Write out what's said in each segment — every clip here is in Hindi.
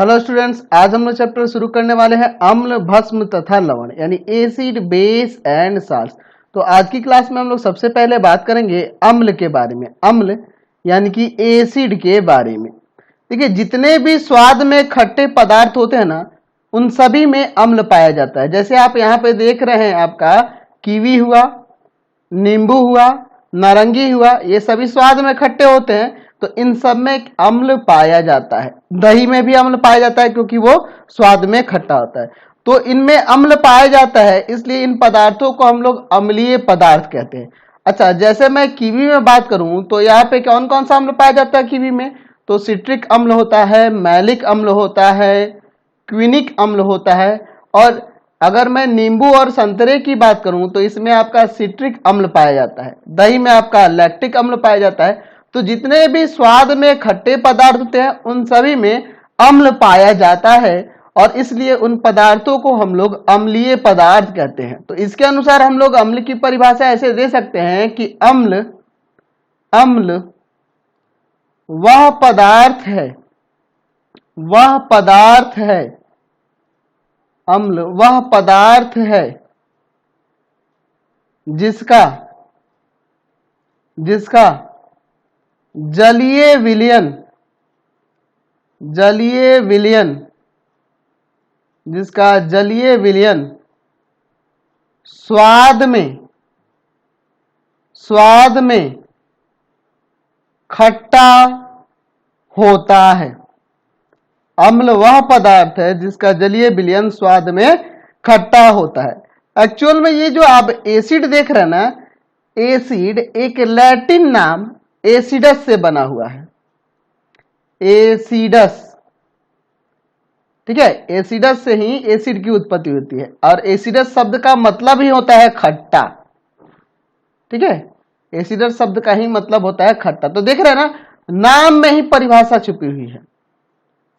हेलो स्टूडेंट्स, आज हम लोग चैप्टर शुरू करने वाले हैं अम्ल, भस्म तथा लवण यानी एसिड, बेस एंड साल्ट्स। तो आज की क्लास में हम लोग सबसे पहले बात करेंगे अम्ल के बारे में। अम्ल यानी कि एसिड के बारे में। देखिए, जितने भी स्वाद में खट्टे पदार्थ होते हैं ना, उन सभी में अम्ल पाया जाता है। जैसे आप यहाँ पे देख रहे हैं, आपका कीवी हुआ, नींबू हुआ, नारंगी हुआ, ये सभी स्वाद में खट्टे होते हैं, तो इन सब में अम्ल पाया जाता है। दही में भी अम्ल पाया जाता है क्योंकि वो स्वाद में खट्टा होता है। तो इनमें अम्ल पाया जाता है, इसलिए इन पदार्थों को हम लोग अम्लीय पदार्थ कहते हैं। अच्छा, जैसे मैं कीवी में बात करूं तो यहाँ पे कौन कौन सा अम्ल पाया जाता है कीवी में? तो सिट्रिक अम्ल होता है, मैलिक अम्ल होता है, क्विनिक अम्ल होता है। और अगर मैं नींबू और संतरे की बात करूं तो इसमें आपका सिट्रिक अम्ल पाया जाता है। दही में आपका लैक्टिक अम्ल पाया जाता है। तो जितने भी स्वाद में खट्टे पदार्थ होते हैं उन सभी में अम्ल पाया जाता है, और इसलिए उन पदार्थों को हम लोग अम्लीय पदार्थ कहते हैं। तो इसके अनुसार हम लोग अम्ल की परिभाषा ऐसे दे सकते हैं कि अम्ल अम्ल वह पदार्थ है, वह पदार्थ है, अम्ल वह पदार्थ है जिसका जिसका जलीय विलयन जिसका जलीय विलयन स्वाद में खट्टा होता है। अम्ल वह पदार्थ है जिसका जलीय विलयन स्वाद में खट्टा होता है। एक्चुअल में ये जो आप एसिड देख रहे हैं ना, एसिड एक लैटिन नाम एसिडस से बना हुआ है। एसिडस, ठीक है, एसिडस से ही एसिड की उत्पत्ति होती है, और एसिडस शब्द का मतलब ही होता है खट्टा। ठीक है, एसिडस शब्द का ही मतलब होता है खट्टा। तो देख रहे हैं ना, नाम में ही परिभाषा छुपी हुई है।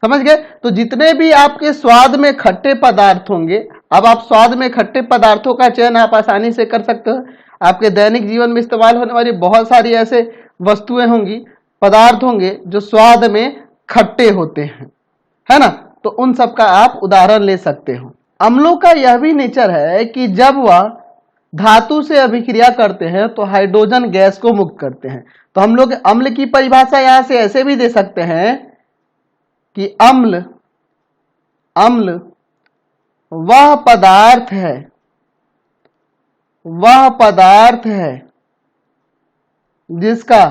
समझ गए? तो जितने भी आपके स्वाद में खट्टे पदार्थ होंगे, अब आप स्वाद में खट्टे पदार्थों का चयन आप आसानी से कर सकते हो। आपके दैनिक जीवन में इस्तेमाल होने वाली बहुत सारी ऐसे वस्तुएं होंगी, पदार्थ होंगे जो स्वाद में खट्टे होते हैं, है ना? तो उन सब का आप उदाहरण ले सकते हो। अम्लों का यह भी नेचर है कि जब वह धातु से अभिक्रिया करते हैं तो हाइड्रोजन गैस को मुक्त करते हैं। तो हम लोग अम्ल की परिभाषा यहां से ऐसे भी दे सकते हैं कि अम्ल वह पदार्थ है जिसका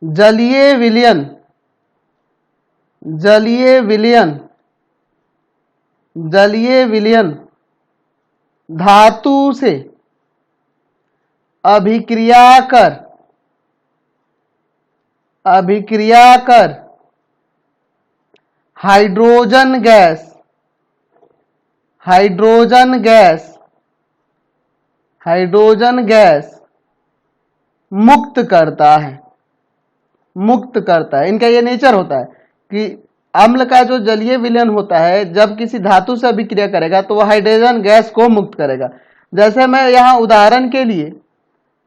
जलीय विलयन धातु से अभिक्रिया कर हाइड्रोजन गैस मुक्त करता है। इनका ये नेचर होता है कि अम्ल का जो जलीय विलयन होता है, जब किसी धातु से अभिक्रिया करेगा तो वह हाइड्रोजन गैस को मुक्त करेगा। जैसे मैं यहाँ उदाहरण के लिए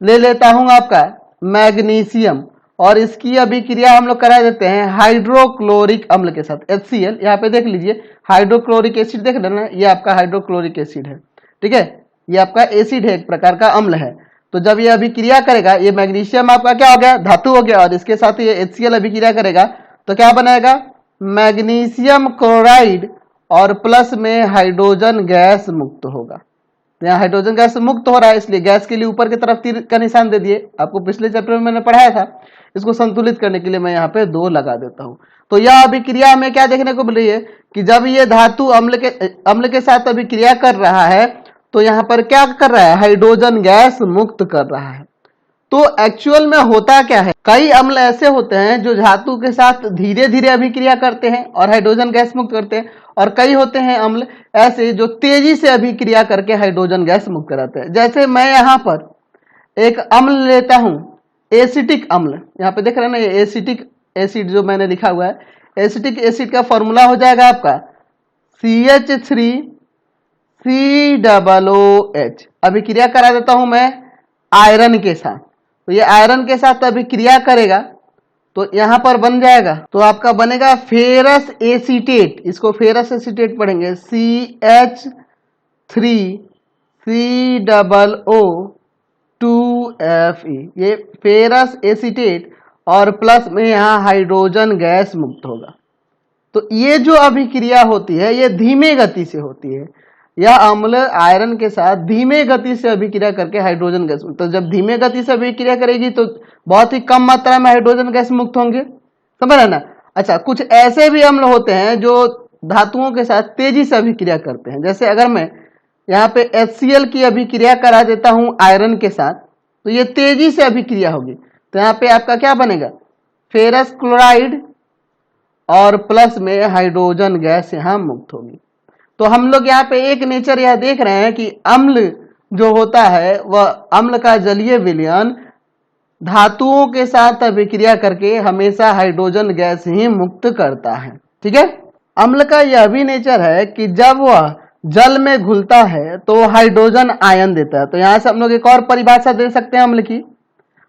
ले लेता हूं आपका मैग्नीशियम, और इसकी अभिक्रिया हम लोग करा देते हैं हाइड्रोक्लोरिक अम्ल के साथ, HCl। यहाँ पे देख लीजिए, हाइड्रोक्लोरिक एसिड देख लेना, ये आपका हाइड्रोक्लोरिक एसिड है। ठीक है, ये आपका एसिड है, एक प्रकार का अम्ल है। तो जब ये अभिक्रिया करेगा, ये मैग्नीशियम आपका क्या हो गया, धातु हो गया, और इसके साथ ये HCl अभिक्रिया करेगा तो क्या बनेगा, मैग्नीशियम क्लोराइड, और प्लस में हाइड्रोजन गैस मुक्त होगा। तो यहाँ हाइड्रोजन गैस मुक्त हो रहा है, इसलिए गैस के लिए ऊपर की तरफ तीर का निशान दे दिए। आपको पिछले चैप्टर में मैंने पढ़ाया था। इसको संतुलित करने के लिए मैं यहाँ पे 2 लगा देता हूँ। तो यह अभिक्रिया हमें क्या देखने को मिल रही है कि जब ये धातु अम्ल के साथ अभिक्रिया कर रहा है तो यहाँ पर क्या कर रहा है, हाइड्रोजन गैस मुक्त कर रहा है। तो एक्चुअल में होता क्या है, कई अम्ल ऐसे होते हैं जो धातु के साथ धीरे धीरे अभिक्रिया करते हैं और हाइड्रोजन गैस मुक्त करते हैं, और कई होते हैं अम्ल ऐसे जो तेजी से अभिक्रिया करके हाइड्रोजन गैस मुक्त कराते हैं। जैसे मैं यहाँ पर एक अम्ल लेता हूं, एसिटिक अम्ल। यहाँ पे देख रहे हैं ना, ये एसिटिक एसिड जो मैंने लिखा हुआ है, एसिटिक एसिड का फॉर्मूला हो जाएगा आपका CH3COOH। अभिक्रिया करा देता हूं मैं आयरन के साथ, तो ये आयरन के साथ अभिक्रिया करेगा तो यहां पर बन जाएगा, तो आपका बनेगा फेरस एसीटेट, इसको फेरस एसीटेट पढ़ेंगे CH3COO2Fe, ये फेरस एसीटेट और प्लस में यहाँ हाइड्रोजन गैस मुक्त होगा। तो ये जो अभिक्रिया होती है ये धीमे गति से होती है, यह अम्ल आयरन के साथ धीमे गति से अभिक्रिया करके हाइड्रोजन गैस, तो जब धीमे गति से अभिक्रिया करेगी तो बहुत ही कम मात्रा में हाइड्रोजन गैस मुक्त होंगे, समझ रहे ना। अच्छा, कुछ ऐसे भी अम्ल होते हैं जो धातुओं के साथ तेजी से अभिक्रिया करते हैं, जैसे अगर मैं यहाँ पे HCl की अभिक्रिया करा देता हूं आयरन के साथ तो ये तेजी से अभिक्रिया होगी, तो यहाँ पे आपका क्या बनेगा, फेरस क्लोराइड और प्लस में हाइड्रोजन गैस यहाँ मुक्त होगी। तो हम लोग यहाँ पे एक नेचर यह देख रहे हैं कि अम्ल जो होता है वह अम्ल का जलीय विलयन धातुओं के साथ अभिक्रिया करके हमेशा हाइड्रोजन गैस ही मुक्त करता है। ठीक है, अम्ल का यह भी नेचर है कि जब वह जल में घुलता है तो हाइड्रोजन आयन देता है। तो यहां से हम लोग एक और परिभाषा दे सकते हैं अम्ल की,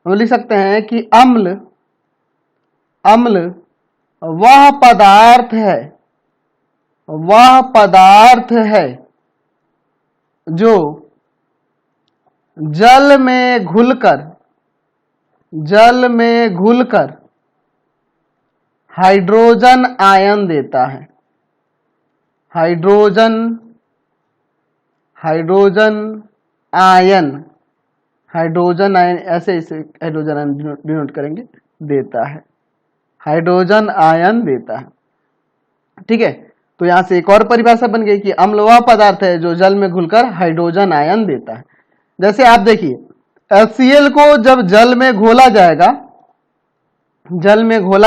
हम लिख सकते हैं कि अम्ल वह पदार्थ है जो जल में घुलकर हाइड्रोजन आयन देता है। हाइड्रोजन आयन ऐसे इसे हाइड्रोजन आयन डिनोट करेंगे, देता है, हाइड्रोजन आयन देता है। ठीक है, तो यहां से एक और परिभाषा बन गई कि अम्ल वह पदार्थ है जो जल में घुलकर हाइड्रोजन आयन देता है। जैसे आप देखिए HCl को जब जल में घोला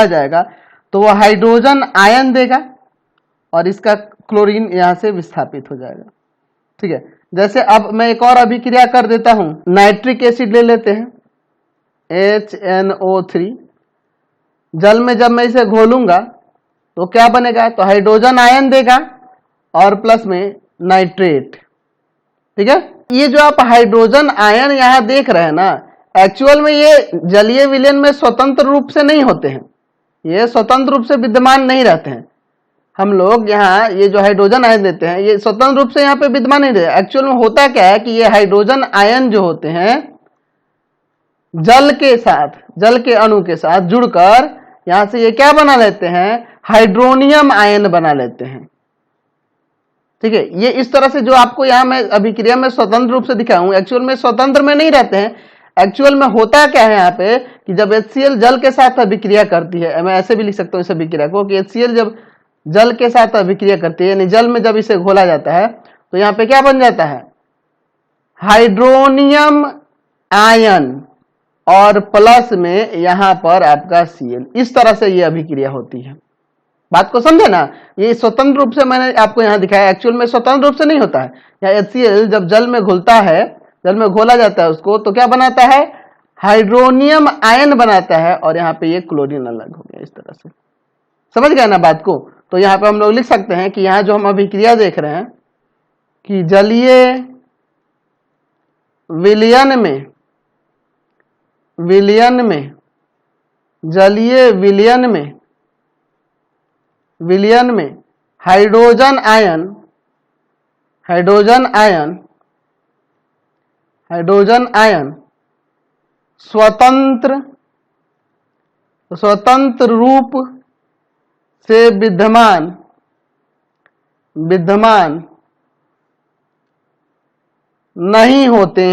जाएगा तो वह हाइड्रोजन आयन देगा और इसका क्लोरीन यहां से विस्थापित हो जाएगा। ठीक है, जैसे अब मैं एक और अभिक्रिया कर देता हूं, नाइट्रिक एसिड ले लेते हैं HNO3, जल में जब मैं इसे घोलूंगा तो क्या बनेगा, तो हाइड्रोजन आयन देगा और प्लस में नाइट्रेट। ठीक है, ये जो आप हाइड्रोजन आयन यहां देख रहे हैं ना, एक्चुअल में ये जलीय विलयन में स्वतंत्र रूप से नहीं होते हैं, ये स्वतंत्र रूप से विद्यमान नहीं रहते हैं। हम लोग यहाँ ये जो हाइड्रोजन आयन देते हैं ये स्वतंत्र रूप से यहाँ पे विद्यमान नहीं रहते। एक्चुअल में होता क्या है कि ये हाइड्रोजन आयन जो होते हैं जल के अणु के साथ जुड़कर यहां से ये क्या बना लेते हैं, हाइड्रोनियम आयन बना लेते हैं। ठीक है, ये इस तरह से जो आपको यहां मैं अभिक्रिया में स्वतंत्र रूप से दिखाऊं, एक्चुअल में स्वतंत्र में नहीं रहते हैं। एक्चुअल में होता क्या है यहाँ पे कि जब HCl जल के साथ अभिक्रिया करती है, मैं ऐसे भी लिख सकता हूं इस अभिक्रिया को कि HCl जब जल के साथ अभिक्रिया करती है, यानी जल में जब इसे घोला जाता है तो यहाँ पे क्या बन जाता है, हाइड्रोनियम आयन और प्लस में यहां पर आपका Cl। इस तरह से ये अभिक्रिया होती है। बात को समझे ना, ये स्वतंत्र रूप से मैंने आपको यहां दिखाया, एक्चुअल में स्वतंत्र रूप से नहीं होता है। यहाँ HCl जब जल में घुलता है, जल में घोला जाता है उसको, तो क्या बनाता है, हाइड्रोनियम आयन बनाता है और यहाँ पे ये क्लोरीन अलग हो गया। इस तरह से समझ गए ना बात को। तो यहाँ पे हम लोग लिख सकते हैं कि यहाँ जो हम अभिक्रिया देख रहे हैं कि जलीय विलयन में हाइड्रोजन आयन स्वतंत्र रूप से विद्यमान नहीं होते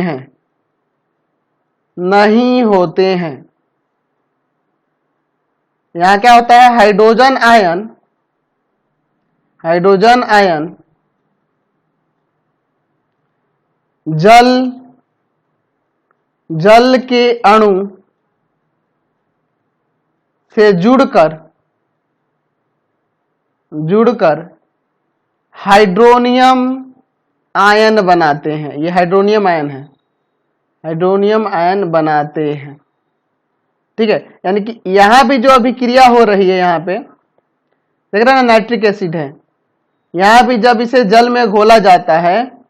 हैं। यहां क्या होता है, हाइड्रोजन आयन जल के अणु से जुड़कर हाइड्रोनियम आयन बनाते हैं। ये हाइड्रोनियम आयन है, हाइड्रोनियम आयन बनाते हैं। ठीक है, यानी कि यहां भी जो अभिक्रिया हो रही है, यहां पे देख रहे हैं ना, नाइट्रिक एसिड है, यहां भी जब इसे जल में घोला जाता है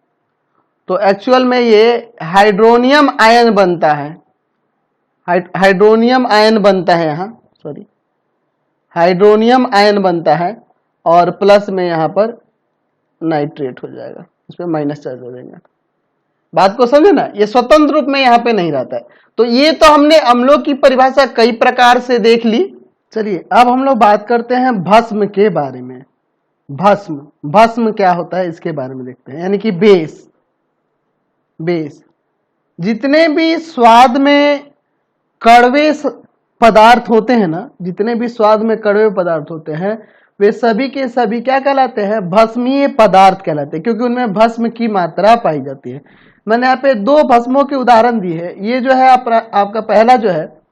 तो एक्चुअल में ये हाइड्रोनियम आयन बनता है, हाइड्रोनियम आयन बनता है यहाँ, सॉरी हाइड्रोनियम आयन बनता है और प्लस में यहाँ पर नाइट्रेट हो जाएगा, इस पर माइनस चार्ज हो जाएगा। बात को समझे ना, ये स्वतंत्र रूप में यहाँ पे नहीं रहता है। तो ये तो हमने अम्लों की परिभाषा कई प्रकार से देख ली। चलिए अब हम लोग बात करते हैं भस्म के बारे में। भस्म क्या होता है इसके बारे में देखते हैं, यानी कि बेस। जितने भी स्वाद में कड़वे पदार्थ होते हैं ना, जितने भी स्वाद में कड़वे पदार्थ होते हैं वे सभी के सभी क्या कहलाते हैं, भस्मीय पदार्थ कहलाते हैं, क्योंकि उनमें भस्म की मात्रा पाई जाती है। मैंने यहाँ पे दो भस्मों की उदाहरण दी है। ये जो है आपका पहला जो है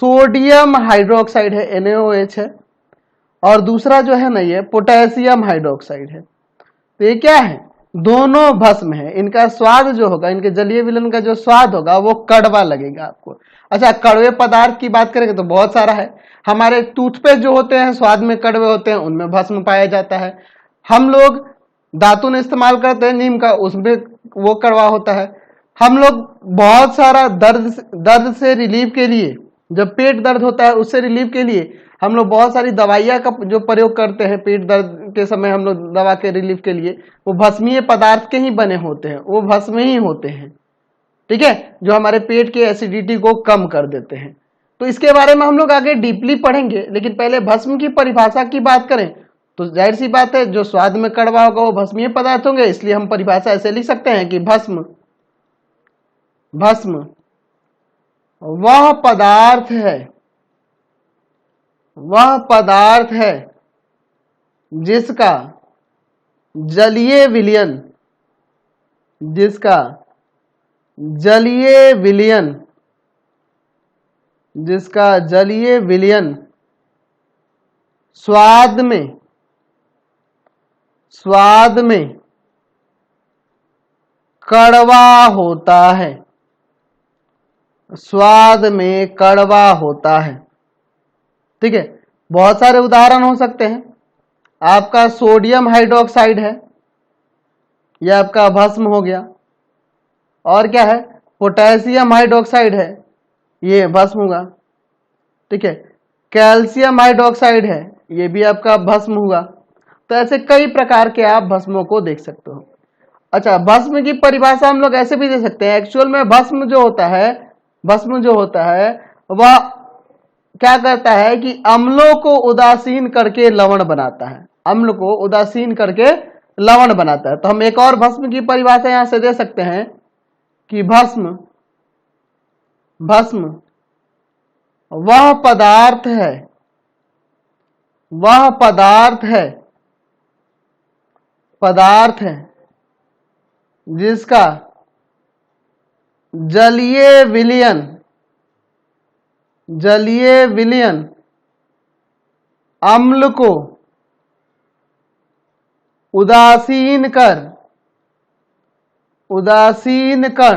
सोडियम हाइड्रोक्साइड है, NaOH है, और दूसरा जो है ना ये पोटेशियम हाइड्रोक्साइड है। तो ये क्या है, दोनों भस्म है। इनका स्वाद जो होगा, इनके जलीय विलयन का जो स्वाद होगा वो कड़वा लगेगा आपको। अच्छा, कड़वे पदार्थ की बात करेंगे तो बहुत सारा है। हमारे टूथपेस्ट जो होते हैं स्वाद में कड़वे होते हैं, उनमें भस्म पाया जाता है। हम लोग दातुन इस्तेमाल करते हैं नीम का, उसमें वो कड़वा होता है। हम लोग बहुत सारा दर्द से रिलीफ के लिए, जब पेट दर्द होता है उससे रिलीफ के लिए हम लोग बहुत सारी दवाइयाँ का जो प्रयोग करते हैं पेट दर्द के समय, हम लोग दवा के रिलीफ के लिए, वो भस्मीय पदार्थ के ही बने होते हैं, वो भस्म ही होते हैं। ठीक है, जो हमारे पेट की एसिडिटी को कम कर देते हैं। तो इसके बारे में हम लोग आगे डीपली पढ़ेंगे, लेकिन पहले भस्म की परिभाषा की बात करें तो जाहिर सी बात है जो स्वाद में कड़वा होगा वो भस्मीय पदार्थ होंगे, इसलिए हम परिभाषा ऐसे लिख सकते हैं कि भस्म वह पदार्थ है जिसका जलीय विलयन स्वाद में कड़वा होता है। ठीक है, बहुत सारे उदाहरण हो सकते हैं। आपका सोडियम हाइड्रोक्साइड है, यह आपका भस्म हो गया। और क्या है, पोटेशियम हाइड्रोक्साइड है, ये भस्म होगा। ठीक है, कैल्शियम हाइड्रोक्साइड है, ये भी आपका भस्म हुआ। तो ऐसे कई प्रकार के आप भस्मों को देख सकते हो। अच्छा, भस्म की परिभाषा हम लोग ऐसे भी दे सकते हैं। एक्चुअल में भस्म जो होता है वह क्या करता है कि अम्लों को उदासीन करके लवण बनाता है। तो हम एक और भस्म की परिभाषा यहां से दे सकते हैं कि भस्म वह पदार्थ है जिसका जलीय विलयन अम्ल को उदासीन कर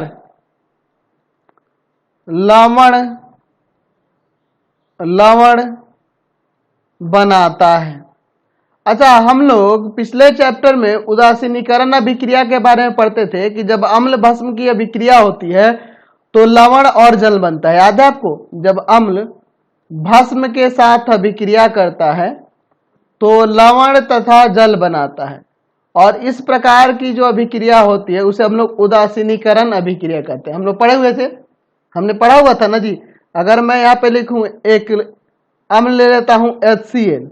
लवण बनाता है। अच्छा, हम लोग पिछले चैप्टर में उदासीनीकरण अभिक्रिया के बारे में पढ़ते थे कि जब अम्ल भस्म की अभिक्रिया होती है तो लवण और जल बनता है। याद है आपको, जब अम्ल भस्म के साथ अभिक्रिया करता है तो लवण तथा जल बनाता है, और इस प्रकार की जो अभिक्रिया होती है उसे हम लोग उदासीनीकरण अभिक्रिया कहते हैं। हम लोग पढ़े हुए थे, हमने पढ़ा हुआ था ना जी। अगर मैं यहाँ पे लिखूं, एक अम्ल ले लेता हूं HCl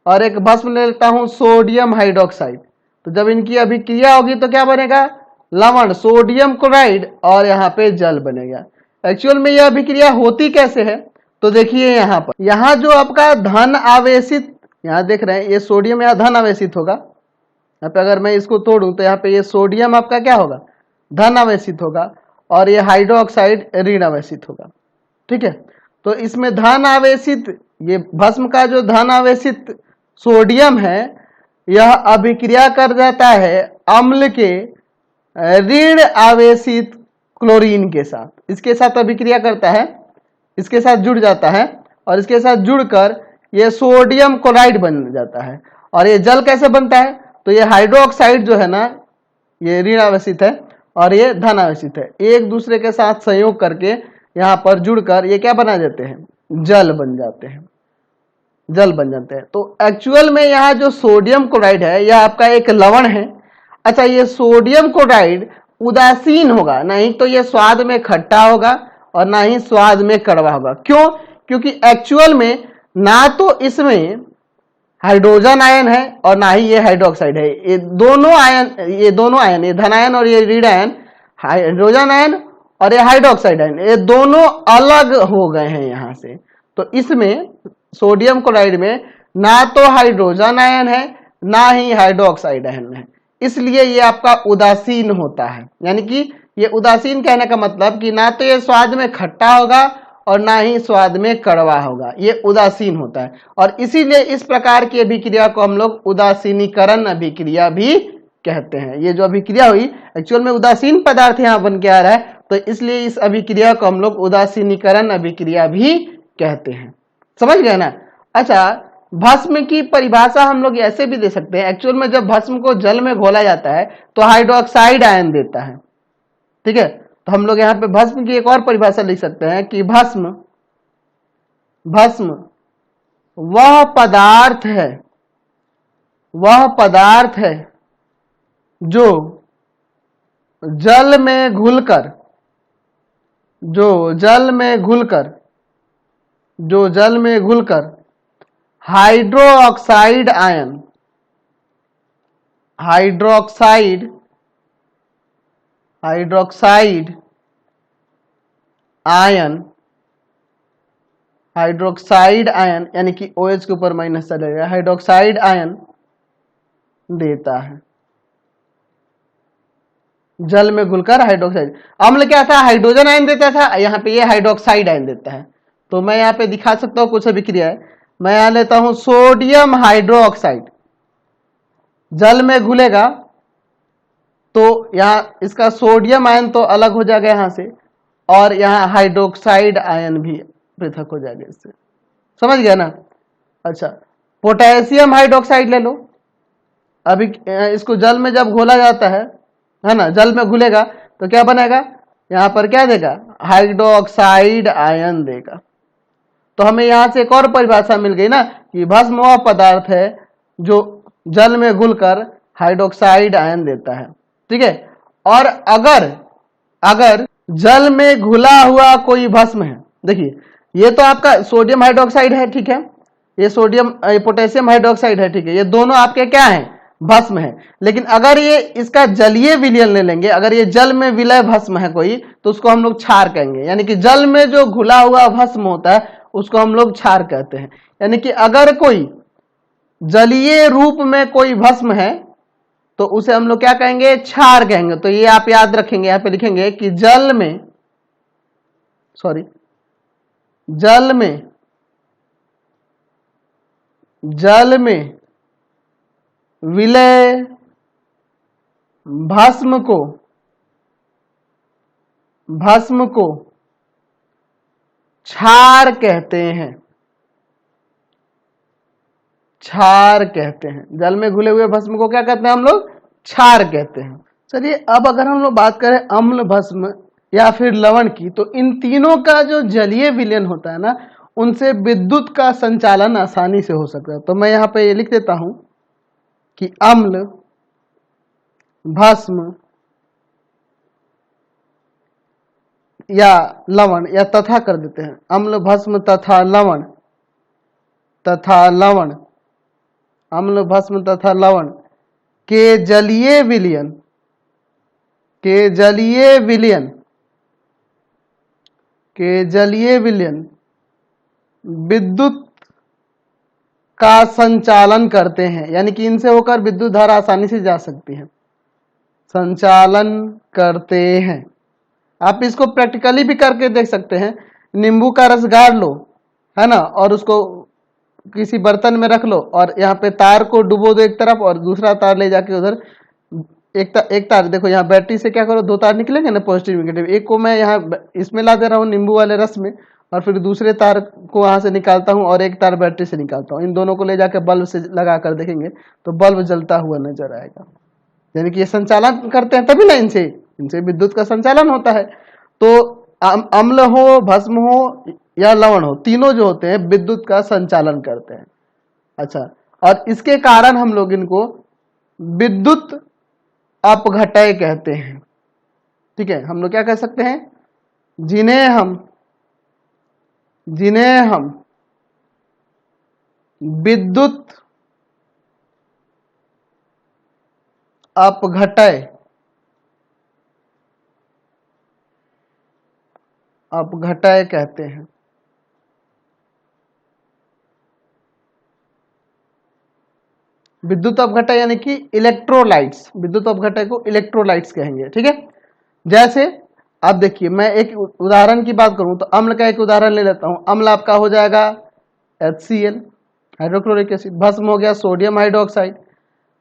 और एक भस्म ले लेता हूं सोडियम हाइड्रोक्साइड, तो जब इनकी अभिक्रिया होगी तो क्या बनेगा, लवण सोडियम क्लोराइड, और यहाँ पे जल बनेगा। एक्चुअल में यह अभिक्रिया होती कैसे है, तो देखिए यहाँ पर, यहाँ जो आपका धन आवेशित, यहाँ देख रहे हैं ये सोडियम यहाँ धन आवेशित होगा। यहाँ पे अगर मैं इसको तोड़ूं तो यहाँ पे ये सोडियम आपका क्या होगा, धन आवेशित होगा, और ये हाइड्रोक्साइड ऋण आवेशित होगा। ठीक है, तो इसमें धन आवेशित, ये भस्म का जो धन आवेशित सोडियम है यह अभिक्रिया कर जाता है अम्ल के ऋण आवेशित क्लोरीन के साथ, इसके साथ अभिक्रिया करता है, इसके साथ जुड़ जाता है, और इसके साथ जुड़कर ये सोडियम क्लोराइड बन जाता है। और ये जल कैसे बनता है, तो ये हाइड्रोक्साइड जो है ना, ये ऋण आवेशित है और ये धन आवेशित है, एक दूसरे के साथ संयोग करके यहाँ पर जुड़कर ये क्या बना देते हैं, जल बन जाते हैं। जल बन जाते हैं। तो एक्चुअल में यहाँ जो सोडियम क्लोराइड है यह आपका एक लवण है। अच्छा, ये सोडियम क्लोराइड उदासीन होगा, नहीं तो ये स्वाद में खट्टा होगा और ना ही स्वाद में कड़वा होगा। क्यों? क्योंकि एक्चुअल में ना तो इसमें हाइड्रोजन आयन है और ना ही ये हाइड्रोक्साइड है। ये दोनों आयन ये धन आयन और ये ऋण आयन, हाइड्रोजन आयन और ये हाइड्रोक्साइड आयन, ये दोनों अलग हो गए हैं यहाँ से। तो इसमें सोडियम क्लोराइड में ना तो हाइड्रोजन आयन है ना ही हाइड्रोक्साइड आयन है, इसलिए ये आपका उदासीन होता है। यानी कि ये उदासीन कहने का मतलब कि ना तो ये स्वाद में खट्टा होगा और ना ही स्वाद में कड़वा होगा, ये उदासीन होता है। और इसीलिए इस प्रकार की अभिक्रिया को हम लोग उदासीनीकरण अभिक्रिया भी कहते हैं। ये जो अभिक्रिया हुई एक्चुअल में उदासीन पदार्थ यहाँ बन के आ रहा है, तो इसलिए इस अभिक्रिया को हम लोग उदासीनीकरण अभिक्रिया भी कहते हैं। समझ गए ना? अच्छा, भस्म की परिभाषा हम लोग ऐसे भी दे सकते हैं। एक्चुअल में जब भस्म को जल में घोला जाता है तो हाइड्रोक्साइड आयन देता है, ठीक है। तो हम लोग यहाँ पे भस्म की एक और परिभाषा लिख सकते हैं कि भस्म वह पदार्थ है जो जल में घुलकर हाइड्रोक्साइड आयन यानी कि OH के ऊपर माइनस चलेगा, हाइड्रोक्साइड आयन देता है। जल में घुलकर हाइड्रोक्साइड, अम्ल क्या था? हाइड्रोजन आयन देता था, यहाँ पे ये हाइड्रोक्साइड आयन देता है। तो मैं यहाँ पे दिखा सकता हूँ कुछ अभिक्रिया है। मैं यहाँ लेता हूं सोडियम हाइड्रोक्साइड, जल में घुलेगा तो यहाँ इसका सोडियम आयन तो अलग हो जाएगा यहाँ से, और यहाँ हाइड्रोक्साइड आयन भी पृथक हो जाएगा इससे। समझ गया ना? अच्छा, पोटेशियम हाइड्रोक्साइड ले लो। अभी इसको जल में जब घोला जाता है ना, जल में घुलेगा तो क्या बनेगा? यहाँ पर क्या देगा? हाइड्रोक्साइड आयन देगा। तो हमें यहाँ से एक और परिभाषा मिल गई ना कि भस्म वह पदार्थ है जो जल में घुलकर हाइड्रोक्साइड आयन देता है, ठीक है। और अगर जल में घुला हुआ कोई भस्म है, देखिए ये तो आपका सोडियम हाइड्रोक्साइड है, ठीक है, ये पोटेशियम हाइड्रोक्साइड है, ठीक है, ये दोनों आपके क्या हैं? भस्म है। लेकिन अगर ये इसका जलीय विलयन ले लेंगे, अगर ये जल में विलय भस्म है कोई, तो उसको हम लोग क्षार कहेंगे। यानी कि जल में जो घुला हुआ भस्म होता है उसको हम लोग क्षार कहते हैं। यानी कि अगर कोई जलीय रूप में कोई भस्म है तो उसे हम लोग क्या कहेंगे? क्षार कहेंगे। तो ये आप याद रखेंगे, यहां पे लिखेंगे कि जल में विलय भस्म को क्षार कहते हैं। जल में घुले हुए भस्म को क्या कहते हैं हम लोग? क्षार कहते हैं। चलिए, अब अगर हम लोग बात करें अम्ल भस्म या फिर लवण की, तो इन तीनों का जो जलीय विलयन होता है ना, उनसे विद्युत का संचालन आसानी से हो सकता है। तो मैं यहाँ पे ये लिख देता हूं कि अम्ल भस्म या लवण, या तथा कर देते हैं, अम्ल भस्म तथा लवण, अम्ल भस्म तथा लवण के जलीय विलयन विद्युत का संचालन करते हैं। यानी कि इनसे होकर विद्युत धारा आसानी से जा सकती है, संचालन करते हैं। आप इसको प्रैक्टिकली भी करके देख सकते हैं। नींबू का रस गाड़ लो, है ना, और उसको किसी बर्तन में रख लो और यहाँ पे तार को डुबो दो एक तरफ और दूसरा तार ले जाके उधर, एक तार देखो यहाँ बैटरी से क्या करो, दो तार निकलेंगे ना, पॉजिटिव नेगेटिव। एक को मैं यहाँ इसमें ला दे रहा हूँ नींबू वाले रस में, और फिर दूसरे तार को वहां से निकालता हूँ और एक तार बैटरी से निकालता हूँ। इन दोनों को ले जाकर बल्ब से लगा कर देखेंगे तो बल्ब जलता हुआ नजर आएगा। यानी कि ये संचालन करते हैं, तभी ना इनसे विद्युत का संचालन होता है। तो अम्ल हो, भस्म हो या लवण हो, तीनों जो होते हैं विद्युत का संचालन करते हैं। अच्छा, और इसके कारण हम लोग इनको विद्युत अपघटय कहते हैं। ठीक है, हम लोग क्या कह सकते हैं, जिन्हें हम विद्युत अपघटय कहते हैं। विद्युत अपघटय यानी कि इलेक्ट्रोलाइट्स, विद्युत अपघटय को इलेक्ट्रोलाइट्स कहेंगे। ठीक है, जैसे आप देखिए, मैं एक उदाहरण की बात करूं तो अम्ल का एक उदाहरण ले लेता हूं। अम्ल आपका हो जाएगा HCl, हाइड्रोक्लोरिक एसिड। भस्म हो गया सोडियम हाइड्रोक्साइड।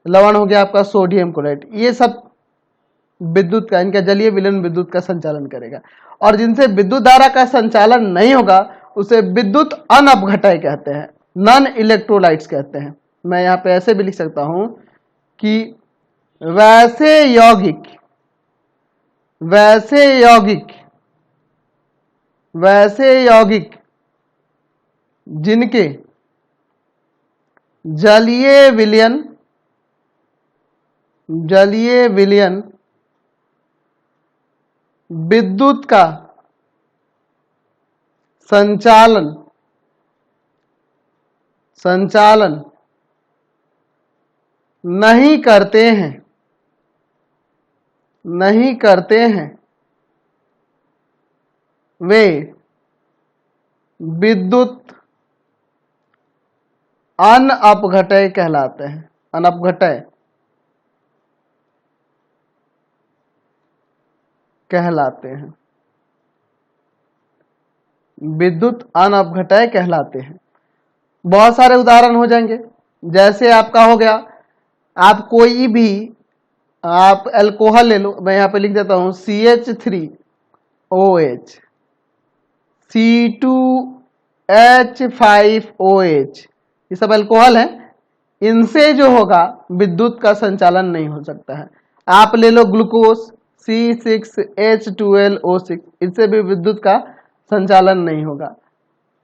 लवण हो गया आपका सोडियम क्लोराइड। ये सब विद्युत का, इनका जलीय विलयन विद्युत का संचालन करेगा। और जिनसे विद्युत धारा का संचालन नहीं होगा उसे विद्युत अनअपघटय कहते हैं, नॉन इलेक्ट्रोलाइट्स कहते हैं। मैं यहाँ पे ऐसे भी लिख सकता हूं कि वैसे यौगिक जिनके जलीय विलयन विद्युत का संचालन नहीं करते हैं वे विद्युत अनअपघटय कहलाते हैं। अनअपघटय कहलाते हैं, विद्युत अनअपघटय कहलाते हैं। बहुत सारे उदाहरण हो जाएंगे। जैसे आपका हो गया, आप कोई भी आप अल्कोहल ले लो, मैं यहां पे लिख देता हूं CH3OH, C2H5OH, ये सब अल्कोहल है। इनसे जो होगा विद्युत का संचालन नहीं हो सकता है। आप ले लो ग्लूकोज C6H12O6, इससे भी विद्युत का संचालन नहीं होगा।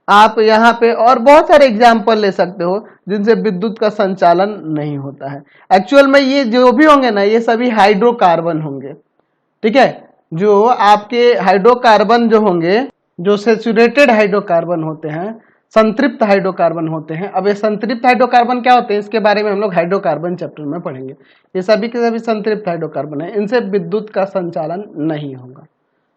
आप यहाँ पे और बहुत सारे एग्जाम्पल ले सकते हो जिनसे विद्युत का संचालन नहीं होता है। एक्चुअल में ये जो भी होंगे ना, ये सभी हाइड्रोकार्बन होंगे। ठीक है, जो आपके हाइड्रोकार्बन जो होंगे, जो सैचुरेटेड हाइड्रोकार्बन होते हैं, संतृप्त हाइड्रोकार्बन होते हैं। अब ये संतृप्त हाइड्रोकार्बन क्या होते हैं, इसके बारे में हम लोग हाइड्रोकार्बन चैप्टर में पढ़ेंगे। ये सभी के सभी संतृप्त हाइड्रोकार्बन है, इनसे विद्युत का संचालन नहीं होगा।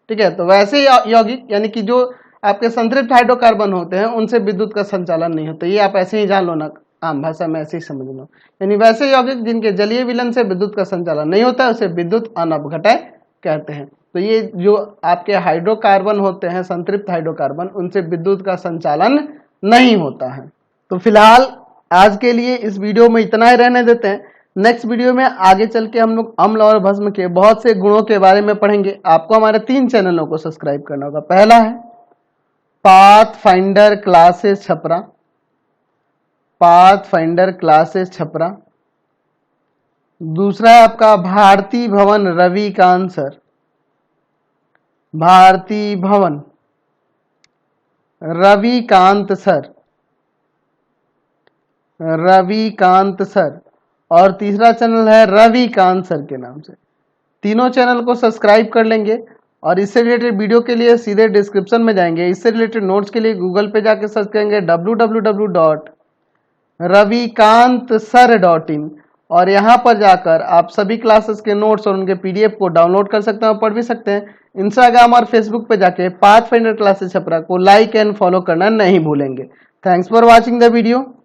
ठीक है, तो वैसे यौगिक यानी कि जो आपके संतृप्त हाइड्रोकार्बन होते हैं उनसे विद्युत का संचालन नहीं होता। ये आप ऐसे ही जान लो ना, आम भाषा में ऐसे ही समझ लो। यानी वैसे यौगिक जिनके जलीय विलयन से विद्युत का संचालन नहीं होता है उसे विद्युत अनअपघटय कहते हैं। तो ये जो आपके हाइड्रोकार्बन होते हैं, संतृप्त हाइड्रोकार्बन, उनसे विद्युत का संचालन नहीं होता है। तो फिलहाल आज के लिए इस वीडियो में इतना ही रहने देते हैं। नेक्स्ट वीडियो में आगे चल के हम लोग अम्ल और भस्म के बहुत से गुणों के बारे में पढ़ेंगे। आपको हमारे 3 चैनलों को सब्सक्राइब करना होगा। पहला है पाथफाइंडर क्लासेस छपरा। दूसरा है आपका भारती भवन रविकांत सर। और तीसरा चैनल है रविकांत सर के नाम से। तीनों चैनल को सब्सक्राइब कर लेंगे और इससे रिलेटेड वीडियो के लिए सीधे डिस्क्रिप्शन में जाएंगे। इससे रिलेटेड नोट्स के लिए गूगल पे जाके सर्च करेंगे www.ravikantsir.in और यहाँ पर जाकर आप सभी क्लासेस के नोट्स और उनके PDF को डाउनलोड कर सकते हैं और पढ़ भी सकते हैं। इंस्टाग्राम और फेसबुक पे जाके पाथफाइंडर क्लासेस छपरा को लाइक एंड फॉलो करना नहीं भूलेंगे। Thanks for watching the video.